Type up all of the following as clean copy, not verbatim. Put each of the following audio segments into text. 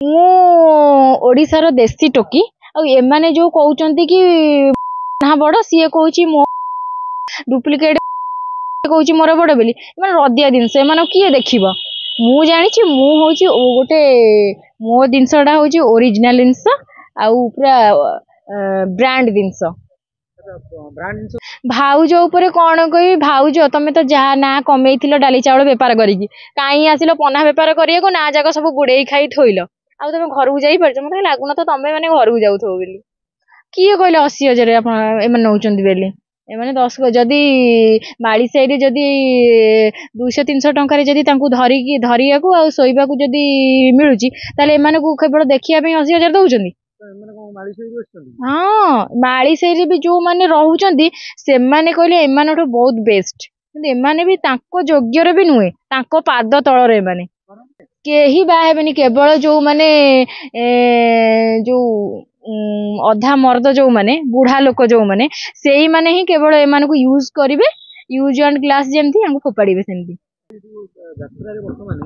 ମୁଁ ओडिशार देशी टोकी एमाने जो कहउचंती कि ना बड़ सीए कहउची मो डुप्लिकेट कहउची मोर बड़ बोली माने रदिया जिनस एमान किए देखिबो मु जानिछि मु होची गोटे मो जिनसटा होची ओरिजिनल जिनस आउ पूरा ब्रांड जिनस भाउज उपरे कौन कही भाउज तमें तो जहाँ ना कमे डाली चाउल बेपार करी कहीं आसिल पना बेपार करिया ना जाक सब गुड़े खाई थोइल आ तुम घर को जाई पारछ मत लगुन तो तमें मैंने घर को जाऊ बोली किए कहले 80,000 एम नौकरी बेली एमाने 10 जदि माड़ी साइड जदि 200-300 टंकार जदि धरिकी धरिया को आ शोइबा को जदि मिलुची ताले एमाने को केवल देखिया 80,000 दउचंदी। हाँ माड़ी साइड भी जो माने रहउचंदी से माने कहले एमानठो बहुत बेस्ट किंतु एमाने भी तांको योग्यर भी नुहे तांको पाद तळर एमाने केही बाहेबेनी केवल जो माने जो अधा मर्द जो माने बुढ़ा लोक जो माने सेही माने ही केवल एमान को यूज करिवे यूज एंड ग्लास जेमती हमको फोपाड़ीबे सेमती यात्रा रे वर्तमान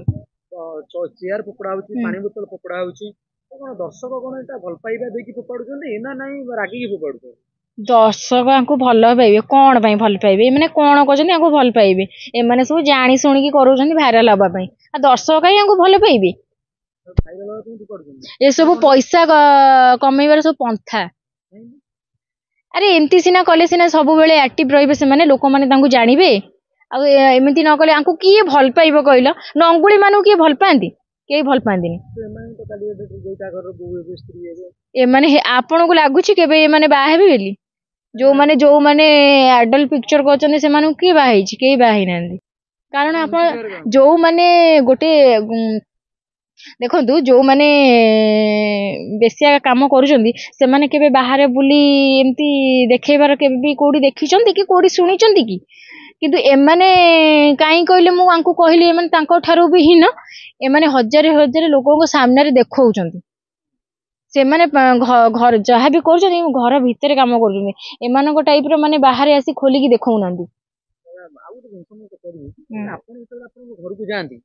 चेयर फोपड़ा होची पानी बोतल फोपड़ा होची कोन दर्शक कोन एटा भल पाइबा देकी फोपाडुचंदी ना नाही रागी की फोपाडुचंदी दर्शक आंको भल पाइबे कौन पाई भल पाइबे माने कौन कहउचंदी आंको भल पाइबे एमाने सब जानी सुनी की करूचंदी वायरल हबा पई आ दर्शक काई आंको भल पाइबे ये सब पैसा कमेइबार सब पंथा अरे एमती सिना कले सिना सब बेले एक्टिव रहिबे से माने लोक माने तांको जानिबे आ एमती न कले आंको किए भल पाइबो कहलो नंगुली मानु किए भल पांती केही भल पांतीनी एमाने आपन को लागुची केबे एमाने बाहेबे बेली जो माने आइडल पिक्चर करछन से मानु की बाहेची केही बाहे नांदी कारण आप जो माने गोटे देखंतु जो माने बेसिया काम करूचंदी से माने केबे बाहर बुली एमती देखैबार केबे भी कोडी देखिचंदी कि कोडी सुनिचंदी कि किंतु एमाने काई कहले मु आंकु कहली एमाने तांको ठारू भी हिन एमाने हजार हजार लोगों को सामने रे देखौचंदी से माने घर जहाँ भी करूचंदी घर भीतर काम करूचंदी एमान को टाइप रो माने बाहर आसी खोली की देखौ नांदी घर को जाती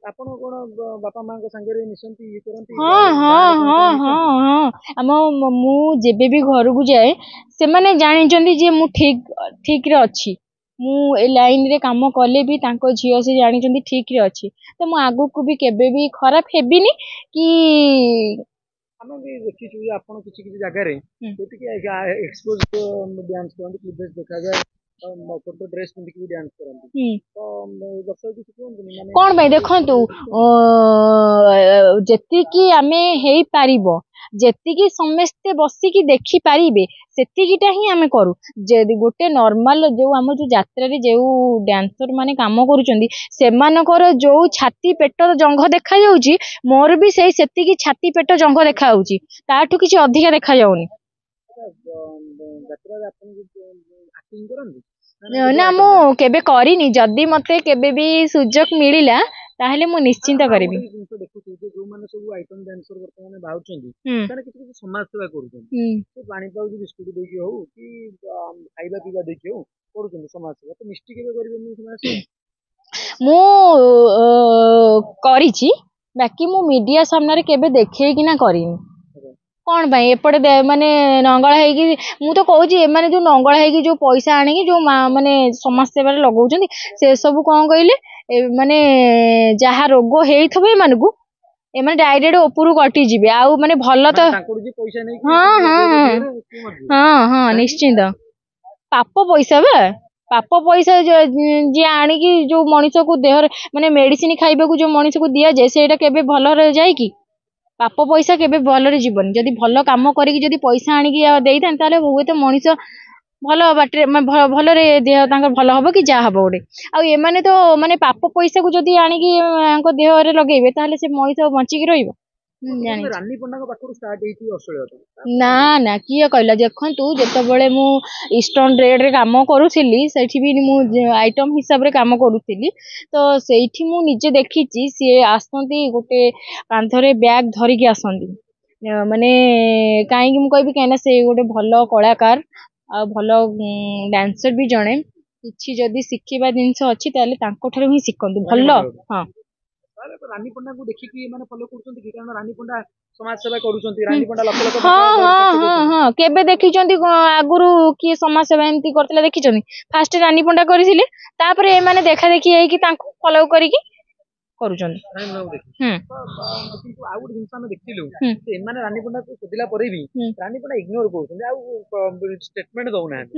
आपण कोन बापा मां को संगे रे मिसंती ये करंती हां हां हां हां हां हम मु जेबे भी घर को जाए से माने जानिचंदी जे मु ठीक रे अछि मु ए लाइन रे काम कले भी तांको झियो से जानिचंदी ठीक रे अछि तो मु आगु को भी केबे भी खराब हेबिनी कि हम भी देखि छु आपण किछि किछि जगह रे जेति कि एक्सपोज डांस करन क्लिपेज देखा जाए फोटो ड्रेस पिंधि के डांस करन तो दर्शक किछि कोन माने कोन भाई देखंतु जेति कि आमे हेई पारिबो जेति कि समस्ते बसी की देखि पारिबे सेति किटा ही आमे करू जे गोटे नॉर्मल जो हम जो यात्रा रे जो डांसर माने काम करूचंदी सेमानकर जो छाती पेट जंघ देखा जाउची मोर भी सेही सेति की छाती पेट जंघ देखा जाउची ताठु किछि अधिका देखा जाउनी यात्रा रे आपण एक्टिंग करन ना मु केबे करिनी जदी मते केबे भी सुजोग मिलिला ताहले मु निश्चिंत करिबी देखु जो माने सब आइटम डांसर वर्तमान बाहुचंदी ताने किछि किछि समाज सेवा करूचंदी तो पानी पाउज बिस्कुट देकी हो कि खाइबा पीबा देकी हो करूचंदी समाज सेवा तो मिस्टेक केबे करबेनी समाज मु करिछि बाकी मु मीडिया सामने रे केबे देखै कि ना करिनी कौन भाई एपटे माने नंगला है मु तो कहूँ एमाने जो नंगला है जो पैसा आने जो माने समाज सेवा लगौचंदी से सब कौन कहले माने जहाँ रोग हेइथबो एमानकु एमाने डायरेक्ट उपरु कटि जिबे आ माने भल तो हाँ हाँ हाँ हाँ हाँ निश्चिंत पाप पैसा बा पाप पैसा जे आनिकी जो मनीष को देह माने मेडिसिन खाइबा को जो मनीष को दिया जाए सेटा केबे भल रे जाय कि पाप पैसा केबे भल रे जीवन जदि भल काम करिकी जदि पैसा आनिकी देइथान ताले हुए तो मनीष भल बाटे भल रे देह तांकर भल हबो कि जा हबो गोटे आ एमाने तो माने पाप पैसा को जदि आनिकी आंको देह रे लगेबे ताले से मनीष बंची की रहइबो रानी पंडा को पाखरु स्टार्ट हेती अश्लीलता ना ना किए कहला देखंतु जेतबेले मु ईस्टर्न ट्रेड रे काम करूथिली सेठी भी मु आइटम हिसाब रे काम करूथिली तो सेठी मु निजे देखिची सी आसंती गोटे कांधरे बैग धरी के आसंती माने काहे कि मु कहबी कहना से गोटे भलो कलाकार आ भलो डांसर भी जणे किछि जदी सिखिबा जिंस अछि ताले तांको ठारे ही सिखंतु भलो हां ରାନୀ ପଣ୍ଡାଙ୍କୁ ଦେଖିକି ମାନେ ଫଲୋ କରୁଛନ୍ତି କି? କାରଣ ରାନୀ ପଣ୍ଡା ସମାଜ ସେବା କରୁଛନ୍ତି, ରାନୀ ପଣ୍ଡା ଲକ୍ଷ ଲକ୍ଷ ହଁ ହଁ ହଁ ହଁ କେବେ ଦେଖିଛନ୍ତି ଆଗରୁ କିଏ ସମାଜ ସେବା ଏମିତି କରିଥିଲା ଦେଖିଛନ୍ତି? ଫାଷ୍ଟ ରାନୀ ପଣ୍ଡା କରିଥିଲେ, ତାପରେ ଏମାନେ ଦେଖା ଦେଖି ହେଇକି ତାଙ୍କୁ ଫଲୋ କରିକି କରୁଛନ୍ତି। କିନ୍ତୁ ଆଉ ଗୋଟେ ଜିନିଷ ଆମେ ଦେଖିଲୁ, ଏମାନେ ରାନୀ ପଣ୍ଡାକୁ ଖୋଜିଲା ପରେ ବି ରାନୀ ପଣ୍ଡା ଇଗ୍ନୋର କରୁଛନ୍ତି, ଆଉ ଷ୍ଟେଟମେଣ୍ଟ ଦଉନାହାନ୍ତି।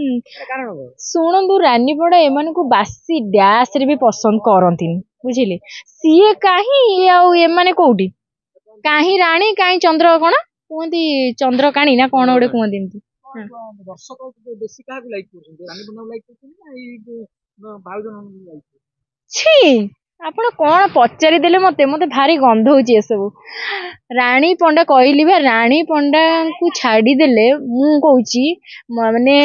କାରଣ କଣ? ଶୁଣନ୍ତୁ, ରାନୀ ପଣ୍ଡା ଏମାନଙ୍କୁ ବାସି ଡ୍ୟାସ ରେ ବି ପସନ୍ଦ କରନ୍ତିନି, ବୁଝିଲେ? ସିଏ କାହିଁ ଆଉ ଏମାନେ କୋଉଠି? କାହିଁ ରାଣୀ କାହିଁ ଚନ୍ଦ୍ର କଣ କୁହନ୍ତି, ଚନ୍ଦ୍ରକାଣୀ ନା କଣ ଗୋଟେ କୁହନ୍ତି ଏମିତି। ଦର୍ଶକ ବେଶୀ କାହାକୁ ଲାଇକ୍ କରୁଛନ୍ତି? ରାନୀ ପଣ୍ଡାକୁ ଲାଇକ୍ କରୁଛନ୍ତି ନା ଏଇ ଭାଉଜ ଲାଇକ୍? ଛି, ଆପଣ କଣ ପଚାରିଦେଲେ ମତେ ମତେ ଭାରି ଗନ୍ଧ ହଉଛି ଏସବୁ। ରାଣୀ ପଣ୍ଡା କହିଲି ବା, ରାଣୀ ପଣ୍ଡାଙ୍କୁ ଛାଡିଦେଲେ ମୁଁ କହୁଛି ମାନେ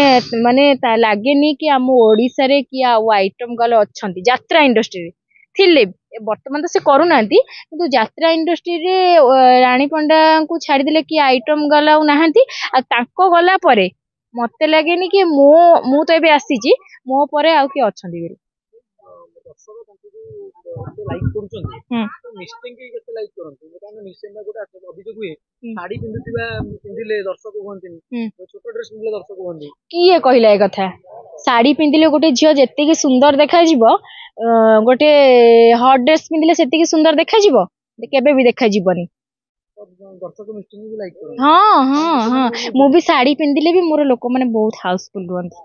ମାନେ ଲାଗେନି କି ଆମ ଓଡିଶାରେ କିଏ ଆଉ ଆଇଟମ ଗର୍ଲ ଅଛନ୍ତି ଯାତ୍ରା ଇଣ୍ଡଷ୍ଟ୍ରିରେ। ଥିଲେ, ବର୍ତ୍ତମାନ ତ ସେ କରୁନାହାନ୍ତି, କିନ୍ତୁ ଯାତ୍ରା ଇଣ୍ଡଷ୍ଟ୍ରିରେ ରାଣୀ ପଣ୍ଡାଙ୍କୁ ଛାଡିଦେଲେ କିଏ ଆଇଟମ ଗର୍ଲ ଆଉ ନାହାନ୍ତି। ଆଉ ତାଙ୍କ ଗଲା ପରେ ମତେ ଲାଗେନି କି ମୁଁ ତ ଏବେ ଆସିଛି, ମୋ ପରେ ଆଉ କିଏ ଅଛନ୍ତି ବୋଲି। ଦର୍ଶକ ତାଙ୍କୁ ଯୋଉ ଲାଇକ୍ କରୁଛନ୍ତି, ନିଶ୍ଚିନ୍ତ କେତେ ଲାଇକ୍ କରନ୍ତି? କାରଣ ନିଶ୍ଚିନ୍ତ ଗୋଟେ ଅଭିଯୋଗ ହୁଏ, ଶାଢୀ ପିନ୍ଧିଲେ ଦର୍ଶକ ହୁଅନ୍ତିନି, ଛୋଟ ଡ୍ରେସ ପିନ୍ଧିଲେ ଦର୍ଶକ ହୁଅନ୍ତି। କିଏ କହିଲା ଏ କଥା? ଶାଢୀ ପିନ୍ଧିଲେ ଗୋଟେ ଝିଅ ଯେତିକି ସୁନ୍ଦର ଦେଖାଯିବ, ଗୋଟେ ହଟ୍ ଡ୍ରେସ ପିନ୍ଧିଲେ ସେତିକି ସୁନ୍ଦର ଦେଖାଯିବ? କେବେ ବି ଦେଖାଯିବନି। ଦର୍ଶକ ନିଶ୍ଚିନ୍ତ ଲାଇକ୍ କରନ୍ତି। ହଁ ହଁ ହଁ, ମୁଁ ବି ଶାଢୀ ପିନ୍ଧିଲେ ବି ମୋର ଲୋକମାନେ ବହୁତ ହାଉସଫୁଲ ରୁହନ୍ତି।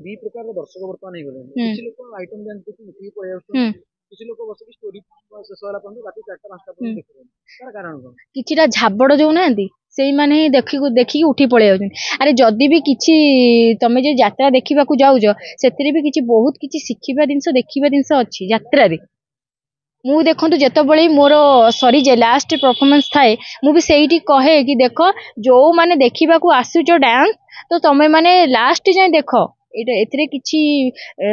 ଦି ପ୍ରକାରର ଦର୍ଶକ ବର୍ତ୍ତମାନ ହେଇଗଲେଣି। କିଛି ଲୋକ ଆଇଟମ ଡ୍ୟାନ୍ସ ଦେଖି ଉଠିକି ପଳେଇ ଆସୁଛନ୍ତି, କିଛି ଲୋକ ବସିକି ଷ୍ଟୋରି ଶେଷ ହେଲା ପର୍ଯ୍ୟନ୍ତ ରାତି 4ଟା 5ଟା ପର୍ଯ୍ୟନ୍ତ ଦେଖୁଛନ୍ତି। ତାର କାରଣ କଣ? କିଛିଟା ଝାବଡ ଯୋଉ ନାହାନ୍ତି, ସେଇମାନେ ହିଁ ଦେଖିକି ଉଠି ପଳେଇ ଯାଉଛନ୍ତି। ଆରେ ଯଦି ବି କିଛି ତମେ ଯେ ଯାତ୍ରା ଦେଖିବାକୁ ଯାଉଛ, ସେଥିରେ ବି କିଛି ବହୁତ କିଛି ଶିଖିବା ଜିନିଷ ଦେଖିବା ଜିନିଷ ଅଛି ଯାତ୍ରାରେ। ମୁଁ ଦେଖନ୍ତୁ, ଯେତେବେଳେ ମୋର ସରିଯାଏ ଲାଷ୍ଟ ପରଫର୍ମାନ୍ସ ଥାଏ, ମୁଁ ବି ସେଇଠି କହେ କି ଦେଖ, ଯୋଉମାନେ ଦେଖିବାକୁ ଆସୁଛ ଡ୍ୟାନ୍ସ, ତ ତମେ ମାନେ ଲାଷ୍ଟ ଯାଏଁ ଦେଖ, ଏଥିରେ କିଛି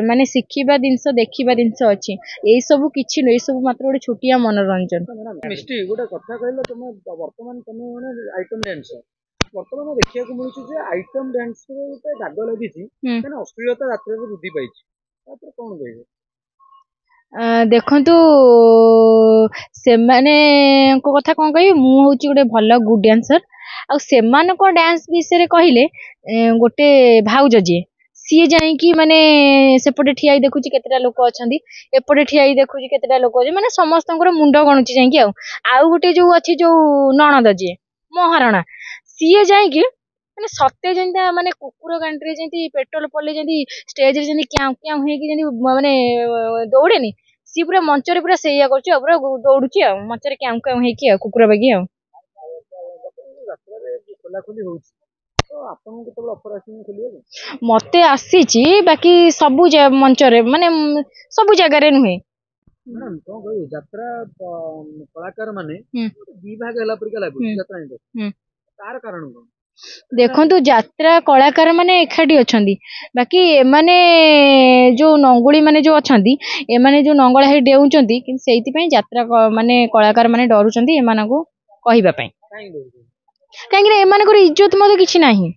ମାନେ ଶିଖିବା ଜିନିଷ ଦେଖିବା ଜିନିଷ ଅଛି। ଏଇ ସବୁ କିଛି ନୁହେଁ, ଏଇ ସବୁ ମାତ୍ର ଗୋଟେ ଛୋଟିଆ ମନୋରଞ୍ଜନ। ମିଷ୍ଟି, ଗୋଟେ କଥା କହିଲ, ବର୍ତ୍ତମାନ ତମେ ମାନେ ଆଇଟମ ଡ୍ୟାନ୍ସର, ବର୍ତ୍ତମାନ ଦେଖିବାକୁ ମିଳୁଛି ଯେ ଆଇଟମ ଡ୍ୟାନ୍ସରେ ଗୋଟେ ଦାଗ ଲାଗିଛି, ମାନେ ଅଶ୍ଳୀଳତା ଯାତ୍ରାରେ ବୃଦ୍ଧି ପାଇଛି। ତାପରେ କଣ କହିବେ? ଦେଖନ୍ତୁ, ସେମାନଙ୍କ କଥା କଣ କହିବି, ମୁଁ ହଉଛି ଗୋଟେ ଭଲ ଗୁଡ ଡ୍ୟାନ୍ସର। ଆଉ ସେମାନଙ୍କ ଡ୍ୟାନ୍ସ ବିଷୟରେ କହିଲେ, ଗୋଟେ ଭାଉଜ ଯିଏ, ସିଏ ଯାଇକି ମାନେ ସେପଟେ ଠିଆ ହେଇ ଦେଖୁଛି କେତେଟା ଲୋକ ଅଛନ୍ତି, ଏପଟେ ଠିଆ ହେଇ ଦେଖୁଛି କେତେଟା ଲୋକ ଅଛନ୍ତି, ମାନେ ସମସ୍ତଙ୍କର ମୁଣ୍ଡ ଗଣୁଛି ଯାଇକି। ଆଉ ଗୋଟେ ଯୋଉ ଅଛି, ଯୋଉ ନଣନ୍ଦ ଯିଏ ମହାରଣା, ସିଏ ଯାଇକି ମାନେ ସତେ ଯେମିତି ମାନେ କୁକୁର ଗାଣ୍ଡିରେ ଯେମିତି ପେଟ୍ରୋଲ ପଡିଲେ ଯେମିତି ଷ୍ଟେଜରେ ଯେମିତି କ୍ୟାଁ କ୍ୟାଁ ହେଇକି ଯେମିତି ମାନେ ଦୌଡେନି, ସିଏ ପୁରା ମଞ୍ଚରେ ପୁରା ସେଇଆ କରୁଛି ଆଉ, ପୁରା ଦୌଡୁଛି ଆଉ ମଞ୍ଚରେ କ୍ୟାଁ କ୍ୟାଁ ହେଇକି ଆଉ କୁକୁର ବାଗି ଆଉ। ମତେ ଆସିଛି, ବାକି ସବୁ ମଞ୍ଚରେ, ମାନେ ସବୁ ଜାଗାରେ ନୁହେଁ। କଣ କହିବି, ଯାତ୍ରା କଳାକାର ମାନେ ଦି ଭାଗ ହେଲା ପରିକା ଲାଗୁଛି ଯାତ୍ରା ଇଣ୍ଡଷ୍ଟ୍ରି। ତାର କାରଣ କଣ? ଦେଖନ୍ତୁ, ଯାତ୍ରା କଳାକାର ମାନେ ଏକାଠି ଅଛନ୍ତି, ବାକି ଏମାନେ ଯୋଉ ନଙ୍ଗୁଳି ମାନେ ଯୋଉ ଅଛନ୍ତି, ଏମାନେ ଯୋଉ ନଙ୍ଗଳା ହେଇ ଡେଉଁଛନ୍ତି, କିନ୍ତୁ ସେଇଥିପାଇଁ ଯାତ୍ରା ମାନେ କଳାକାର ମାନେ ଡରୁଛନ୍ତି ଏମାନଙ୍କୁ କହିବା ପାଇଁ। କାହିଁକି ନା ଏମାନଙ୍କର ଇଜ୍ଜତ ମଧ୍ୟ କିଛି ନାହିଁ,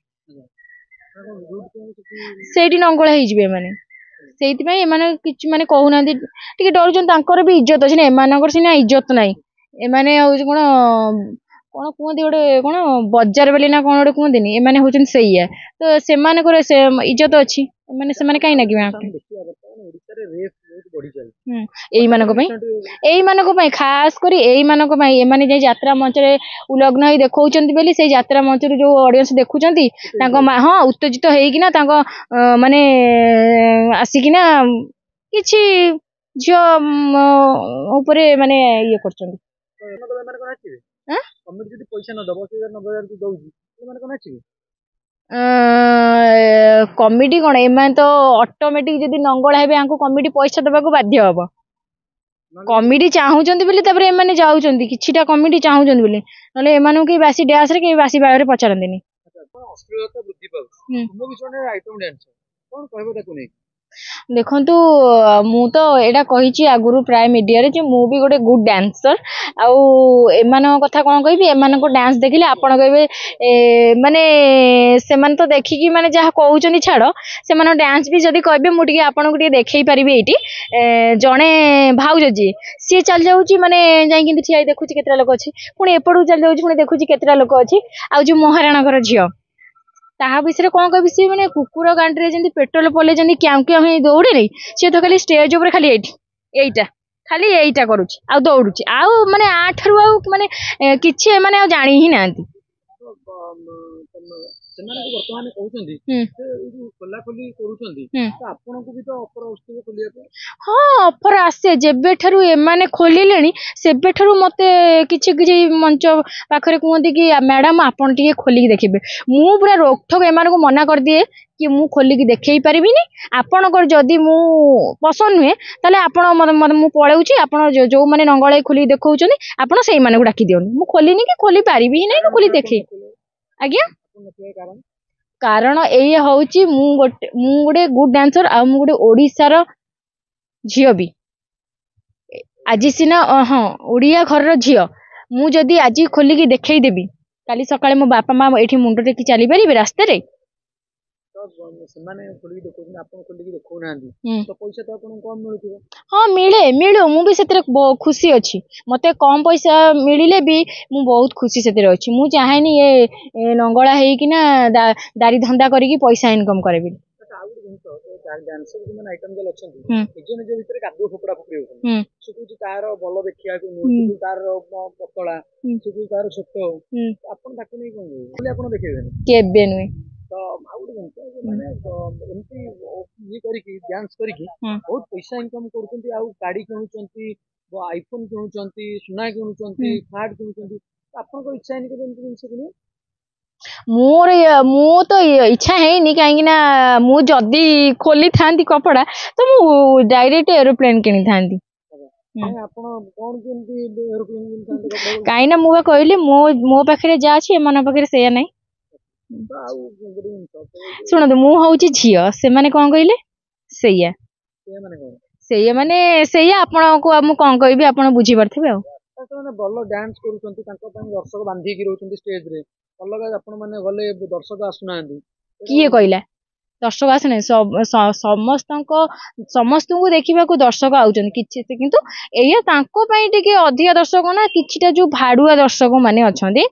ସେଇଠି ନଙ୍ଗଳା ହେଇଯିବେ ଏମାନେ। ସେଇଥିପାଇଁ ଏମାନେ କିଛି ମାନେ କହୁନାହାନ୍ତି, ଟିକେ ଡରୁଛନ୍ତି। ତାଙ୍କର ବି ଇଜ୍ଜତ ଅଛି ନା, ଏମାନଙ୍କର ସିନା ଇଜ୍ଜତ ନାହିଁ। ଏମାନେ ହଉଛି କଣ କୁହନ୍ତି, ଗୋଟେ କଣ ବଜାର ବୋଲି ନା କଣ ଗୋଟେ କୁହନ୍ତିନି, ଏମାନେ ହଉଛନ୍ତି ସେଇଆ। ତ ସେମାନଙ୍କର ଇଜ୍ଜତ ଅଛି, ସେମାନେ କାହିଁ ନାଗିବେ? ଏଇମାନଙ୍କ ପାଇଁ ଖାସ କରି ଏଇମାନଙ୍କ ପାଇଁ, ଏମାନେ ଯାଇ ଯାତ୍ରା ମଞ୍ଚରେ ଉଲଗ୍ନ ହେଇ ଦେଖଉଛନ୍ତି ବୋଲି, ସେଇ ଯାତ୍ରା ମଞ୍ଚରୁ ଯୋଉ ଅଡିଏନ୍ସ ଦେଖୁଛନ୍ତି, ତାଙ୍କ ହଁ ଉତ୍ତେଜିତ ହେଇକିନା ତାଙ୍କ ମାନେ ଆସିକିନା କିଛି ଝିଅ ଉପରେ ମାନେ ଇଏ କରୁଛନ୍ତି। କମିଟି କଣ, ଏମାନେ ତ ଅଟୋମେଟିକ ଯଦି ନଙ୍ଗଳା ହେବେ, ୟାଙ୍କୁ କମିଟି ପଇସା ଦେବାକୁ ବାଧ୍ୟ ହବ। କମିଟି ଚାହୁଁଛନ୍ତି ବୋଲି ତାପରେ ଏମାନେ ଯାଉଛନ୍ତି, କିଛିଟା କମିଟି ଚାହୁଁଛନ୍ତି ବୋଲି, ନହେଲେ ଏମାନଙ୍କୁ କେହି ବାସି ଡ୍ୟାନ୍ସ ରେ କେହି ବାସି ବାୟରେ ପଚାରନ୍ତିନି। देखंतु मु तो एटा कहिछि आगुरु प्राय मीडिया रे जे मु भी गोटे गुड डांसर आउ एमान कथा कोन कहबी एमान को डांस देखिले आपण कहबे माने सेमान तो देखिकी माने जहा कहउचनी छाड़ सेमान डांस भी जदी कहबे मु टिके आपण को टिके देखै परिबे एटी जणे भाउज जी सी चल जाउची माने जाई किंतु ठिया देखुची केतरा लोक अछि पुनी एपडू चल जाउची पुनी देखुची केतरा लोक अछि आउ जो महाराणा घर झियो ताहा विषय कौन कह सी मैंने कुकुर गांडी जमी पेट्रोल पले जमी क्यां क्यां हुई दौड़े नहीं सी तो खाली स्टेज उपर खाली एटा खाली एटा करुच्ची आ दौड़ुची आउ माने आठरू आउ माने किछि माने जानी ही नांती वर्तमान कहउछंदी खोला खोली करूछंदी तो आपनको भी तो ऑफर आउस्तबे खोलिया पे हाँ ऑफर आसे जेबे ठारू एमाने खोलिलेनी सेबे ठारू मते किछि किछि मंच पाखरे कहंती कि मैडम आपन टिके खोली देखिबे मु पूरा रोकठोक एमान को मना कर दिए कि मु खोली की देखै परिबिनी आपनकर जदी मु पसंद हुए ताले आपन मु पळेउची आपन जो माने नंगळे खोली देखौचनी आपन सेही माने को डाकी दियोन मु खोलिनी कि खोली पारिबी ही नै खोली देखि आज्ञा कारण एई होउची मु गोटे गुड डांसर आ मु गोटे ओडिसा रो झियो भी आज सिना हाँ ओडिया घर झियो मु जदी आज खोलिकी देखई देबी काली सकाळे मो बापा माँ एठी मुंड टेकी चली पारिबे रास्ते रे हाँ मिले मिलू मु भी सेतरे खुशी अच्छी मते कम पैसा मिलिले भी मु बहुत खुशी सेतरे अच्छी मु चाहेनी ये नंगला हेकिना दारी धंदा करिकी पैसा इनकम करेबी डांसर जो आइटम गल अछंती निज निज भितर कादो फोपड़ा फोपड़ी होछन सुकुची तार बल देखिया को सुकुची तार पतला सुकुची तार छोटो अपन ताको नै कोन बोले अपन देखेबेनी केबे नुई तो आउड गंत माने एमती ये करिकी डांस करिकी बहुत पैसा इनकम करछंती आ गाड़ी किनुचंती आईफोन किनुचंती सुना किनुचंती कार्ड किनुचंती अपन को इच्छा नै के एमती जिंस किनु मोर मु तो इच्छा है कहीं मु जदी खोली थांती कपड़ा तो मु डायरेक्ट एरोप्लेन किनी थांती कहीं ना मुझे कहली मो पाखे जा अच्छी एम पाखे से ना शुणु मु हूँ झील से मैंने कौन कहले से माने आपण को मु कौन कहबी आपण बुझी पारथिबे आ भल डांस करूछंती तांको पई दर्शक बांधी की रहउछंती स्टेज रे अलग आपण माने गले दर्शक आसुनांती किए कहला दर्शक आसने समस्त को देखा दर्शक आउछन किछि किंतु एया तांको पई टिके अधिक दर्शक ना किछिटा जो भाडुआ दर्शक माने अछंती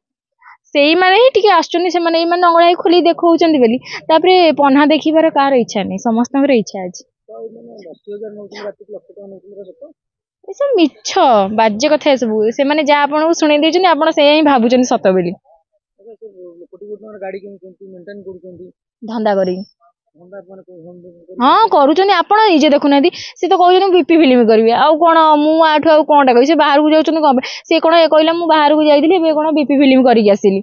सेही माने ही टिके आछन से माने इमान नंगळाई खोली देखौछंती बेली तापरे पन्हा देखिबार कार इच्छा नै समस्तकर इच्छा अछि तो माने 10000 नौकरी राति लक्ष टका नौकरी सतो ए सब मिछ बाज्य कथा सब से माने जा आपण को सुनै दैछन आपण से ही भाबुछन सत बेली गाड़ी मेंटेन करूछंती धंदा करी हाँ करूछंती आपण निजे देखुना से तो कहउछन बीपी फिल्म करबे आ कोन मु आठु आ कोनटा कहि से बाहर को जाउछन कोन से कोन कहला मु बाहर को जाइथिली बे कोन बीपी फिल्म करी आसिली